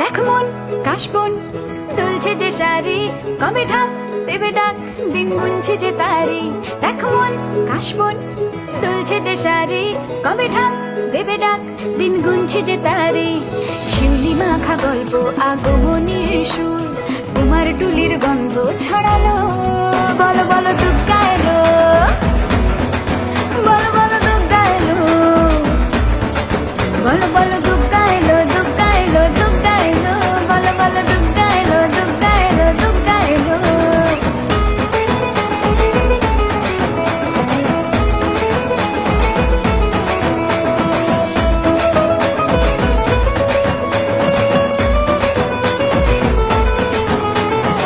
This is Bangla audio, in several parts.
দেখ মন কাশবন দুলছে যে শাড়ি, কবে ঢাক দেবে ডাক, দিন গুনছে যে তারি। দেখ মন কাশবন দুলছে যে শাড়ি, কবে ঢাক দেবে ডাক, দিন গুনছে যে তারি। শিউলি মাখা গল্প আগমনীর সুর, তোমার টুলির গন্ধ ছড়ালো। বলো বলো দুগ্গা এলো, বলো বলো দুগ্গা এলো, বলো বলো দুগ্গা এলো, দুগ্গা এলো, দুগ্গা এলো, বলো বলো দুগ্গা এলো, দুগ্গা এলো, দুগ্গা এলো।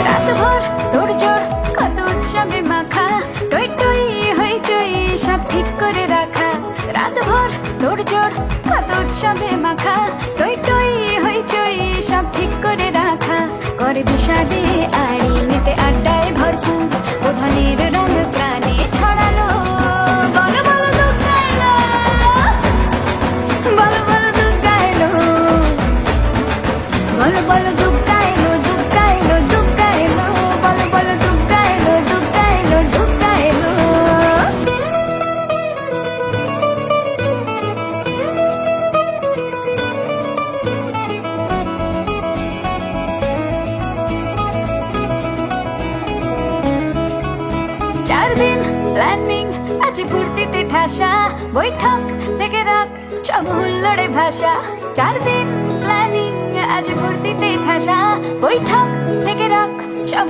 রাতভর তোড়জোড় কত উৎসবে মাখা, টই টই হইচই সব ঠিক করে রাখা। রাতভর তোড়জোড় কত উৎসবে মাখা, টই টই হইচই সব ঠিক করে রাখা। করে বিষাদে আড়ি মেতে আড্ডায় ভরপুর, প্রধানের রঙ প্রাণে ছড়ালো। বলো বলো দুগ্গা এলো, বলো বলো দুগ্গা এলো, বলো বলো দুগ্গা এলো, দুগ্গা এলো, দুগ্গা এলো, বলো বলো দুগ্গা এলো, দুগ্গা এলো, দুগ্গা এলো। চার দিন প্ল্যানিং আছে ফুর্তিতে ঠাসা, বৈঠক থেকে রাখ সব হুল্লোড়ে ভাষা। চার দিন প্ল্যানিং আছে ফুর্তিতে ঠাসা, বৈঠক থেকে রাখ সব